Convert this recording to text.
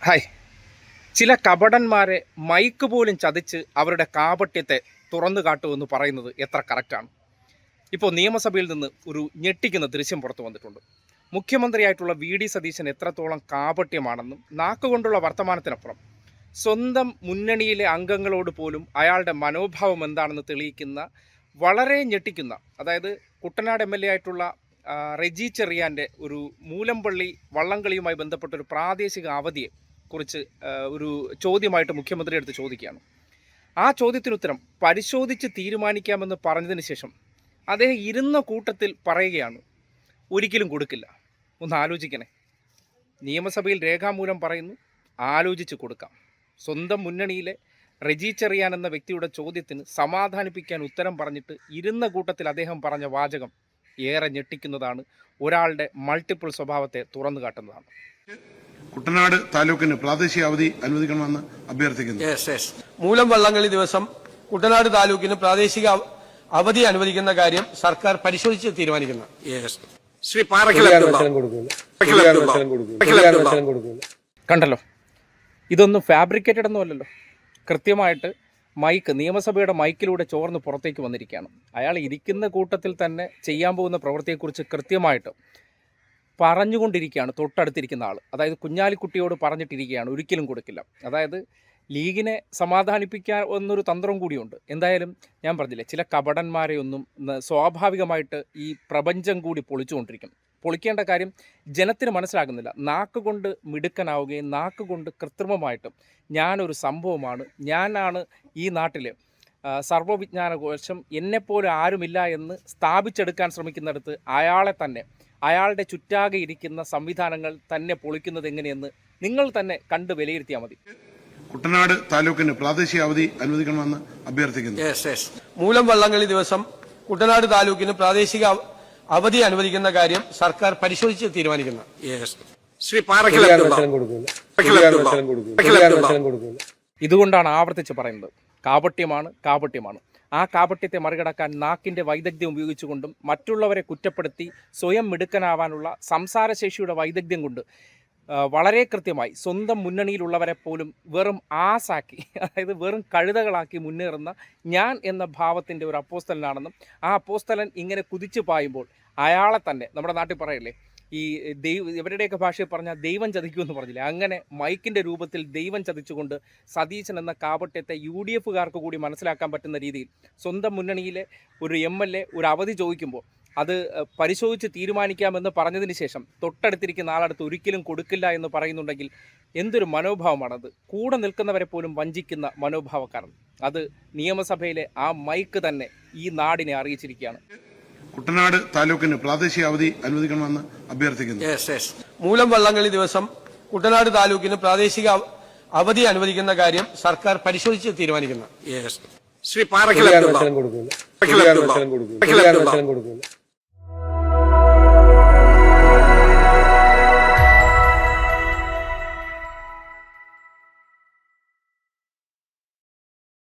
Hi. ചില കപടന്മാരെ mic പോലും ചതിച്ച് അവരുടെ കാപട്യത്തെ തുറന്നു കാട്ടുമെന്ന് പറയുന്നത് എത്ര കറക്റ്റാണ്? ഇപ്പോൾ നിയമസഭയിൽ നിന്ന് ഒരു ഞെട്ടിക്കുന്ന ദൃശ്യം പുറത്തു വന്നിട്ടുണ്ട്. മുഖ്യമന്ത്രിയായിട്ടുള്ള വി.ഡി. സതീശൻ എത്രത്തോളം കാപട്യമാണെന്നും നാക്കുകൊണ്ടുള്ള വർത്തമാനത്തിനപ്പുറം സ്വന്തം മുന്നണിയിലെ അംഗങ്ങളോട് പോലും അയാളുടെ മനോഭാവം എന്താണെന്ന് തെളിയിക്കുന്ന വളരെ ഞെട്ടിക്കുന്ന, അതായത് കുട്ടനാട് എം.എൽ.എ. ആയിട്ടുള്ള റെജി ചെറിയാൻ്റെ ഒരു മൂലംപള്ളി വള്ളംകളിയുമായി ബന്ധപ്പെട്ടൊരു പ്രാദേശിക അവധിയെ കുറിച്ച് ഒരു ചോദ്യമായിട്ട് മുഖ്യമന്ത്രി അടുത്ത് ചോദിക്കുകയാണ്. ആ ചോദ്യത്തിനുത്തരം പരിശോധിച്ച് തീരുമാനിക്കാമെന്ന് പറഞ്ഞതിന് ശേഷം അദ്ദേഹം ഇരുന്ന കൂട്ടത്തിൽ പറയുകയാണ്, ഒരിക്കലും കൊടുക്കില്ല. ഒന്ന് ആലോചിക്കണേ. നിയമസഭയിൽ രേഖാമൂലം പറയുന്നു, ആലോചിച്ച് കൊടുക്കാം. സ്വന്തം മുന്നണിയിലെ റെജി ചെറിയാൻ എന്ന വ്യക്തിയുടെ ചോദ്യത്തിന് സമാധാനിപ്പിക്കാൻ ഉത്തരം പറഞ്ഞിട്ട് ഇരുന്ന കൂട്ടത്തിൽ അദ്ദേഹം പറഞ്ഞ വാചകം ഏറെ ഞെട്ടിക്കുന്നതാണ്. ഒരാളുടെ മൾട്ടിപ്പിൾ സ്വഭാവത്തെ തുറന്നു കാട്ടുന്നതാണ്. കുട്ടനാട് താലൂക്കിന് പ്രാദേശിക അവധി അനുവദിക്കണമെന്ന് അഭ്യർത്ഥിക്കുന്നു. മൂലം വള്ളംകളി ദിവസം കുട്ടനാട് താലൂക്കിന് പ്രാദേശിക അവധി അനുവദിക്കുന്ന കാര്യം സർക്കാർ പരിശോധിച്ച് തീരുമാനിക്കുന്നു. കണ്ടല്ലോ, ഇതൊന്നും ഫാബ്രിക്കേറ്റഡ് ഒന്നും അല്ലല്ലോ. കൃത്യമായിട്ട് മൈക്ക്, നിയമസഭയുടെ മൈക്കിലൂടെ ചോർന്ന് പുറത്തേക്ക് വന്നിരിക്കുകയാണ്. അയാൾ ഇരിക്കുന്ന കൂട്ടത്തിൽ തന്നെ ചെയ്യാൻ പോകുന്ന പ്രവൃത്തിയെക്കുറിച്ച് കൃത്യമായിട്ട് പറഞ്ഞുകൊണ്ടിരിക്കുകയാണ് തൊട്ടടുത്തിരിക്കുന്ന ആൾ. അതായത് കുഞ്ഞാലിക്കുട്ടിയോട് പറഞ്ഞിട്ടിരിക്കുകയാണ്, ഒരിക്കലും കൊടുക്കില്ല. അതായത് ലീഗിനെ സമാധാനിപ്പിക്കാൻ എന്നൊരു തന്ത്രം കൂടിയുണ്ട്. എന്തായാലും ഞാൻ പറഞ്ഞില്ലേ, ചില കപടന്മാരെയൊന്നും സ്വാഭാവികമായിട്ട് ഈ പ്രപഞ്ചം കൂടി പൊളിച്ചുകൊണ്ടിരിക്കും. പൊളിക്കേണ്ട കാര്യം ജനത്തിന് മനസ്സിലാകുന്നില്ല. നാക്കുകൊണ്ട് മിടുക്കനാവുകയും നാക്കുകൊണ്ട് കൃത്രിമമായിട്ടും ഞാനൊരു സംഭവമാണ്, ഞാനാണ് ഈ നാട്ടിലെ സർവ്വവിജ്ഞാനകോശം, എന്നെപ്പോലെ ആരുമില്ല എന്ന് സ്ഥാപിച്ചെടുക്കാൻ ശ്രമിക്കുന്നിടത്ത് അയാളുടെ ചുറ്റാകെ ഇരിക്കുന്ന സംവിധാനങ്ങൾ തന്നെ പൊളിക്കുന്നത് എങ്ങനെയെന്ന് നിങ്ങൾ തന്നെ കണ്ട് വിലയിരുത്തിയാൽ മതി. കുട്ടനാട് താലൂക്കിന് പ്രാദേശിക അവധി അനുവദിക്കണമെന്ന് അഭ്യർത്ഥിക്കുന്നു. മൂലം വള്ളംകളി ദിവസം കുട്ടനാട് താലൂക്കിന് പ്രാദേശിക അവധി അനുവദിക്കുന്ന കാര്യം സർക്കാർ പരിശോധിച്ച് തീരുമാനിക്കുന്നു. ഇതുകൊണ്ടാണ് ആവർത്തിച്ച് പറയുന്നത്, കാപട്യമാണ്. ആ കാപട്യത്തെ മറികടക്കാൻ നാക്കിൻ്റെ വൈദഗ്ധ്യം ഉപയോഗിച്ചുകൊണ്ടും മറ്റുള്ളവരെ കുറ്റപ്പെടുത്തി സ്വയം മിടുക്കനാവാനുള്ള സംസാരശേഷിയുടെ വൈദഗ്ധ്യം കൊണ്ട് വളരെ കൃത്യമായി സ്വന്തം മുന്നണിയിലുള്ളവരെ പോലും വെറും ആസാക്കി, അതായത് വെറും കഴുതകളാക്കി മുന്നേറുന്ന ഞാൻ എന്ന ഭാവത്തിൻ്റെ ഒരു അപ്പോസ്തലനാണെന്നും ആ അപ്പോസ്തലൻ ഇങ്ങനെ കുതിച്ചു പായുമ്പോൾ അയാളെ തന്നെ, നമ്മുടെ നാട്ടിൽ പറയില്ലേ, ഈ ഇവരുടെയൊക്കെ ഭാഷയിൽ പറഞ്ഞാൽ ദൈവം ചതിക്കുമെന്ന് പറഞ്ഞില്ലേ, അങ്ങനെ മൈക്കിൻ്റെ രൂപത്തിൽ ദൈവം ചതിച്ചുകൊണ്ട് സതീശൻ എന്ന കാപട്യത്തെ UDF-കാർക്ക് കൂടി മനസ്സിലാക്കാൻ പറ്റുന്ന രീതിയിൽ സ്വന്തം മുന്നണിയിലെ ഒരു MLA ഒരു അവധി ചോദിക്കുമ്പോൾ അത് പരിശോധിച്ച് തീരുമാനിക്കാമെന്ന് പറഞ്ഞതിന് ശേഷം തൊട്ടടുത്തിരിക്കുന്ന ആളടുത്ത് ഒരിക്കലും കൊടുക്കില്ല എന്ന് പറയുന്നുണ്ടെങ്കിൽ എന്തൊരു മനോഭാവമാണത്. കൂടെ നിൽക്കുന്നവരെ പോലും വഞ്ചിക്കുന്ന മനോഭാവക്കാരൻ. അത് നിയമസഭയിലെ ആ മൈക്ക് തന്നെ ഈ നാടിനെ അറിയിച്ചിരിക്കുകയാണ്. കുട്ടനാട് താലൂക്കിന് പ്രാദേശിക അവധി അനുവദിക്കണമെന്ന് അഭ്യർത്ഥിക്കുന്നു. മൂലം വള്ളംകളി ദിവസം കുട്ടനാട് താലൂക്കിന് പ്രാദേശിക അവധി അനുവദിക്കുന്ന കാര്യം സർക്കാർ പരിശോധിച്ച് തീരുമാനിക്കുന്നു.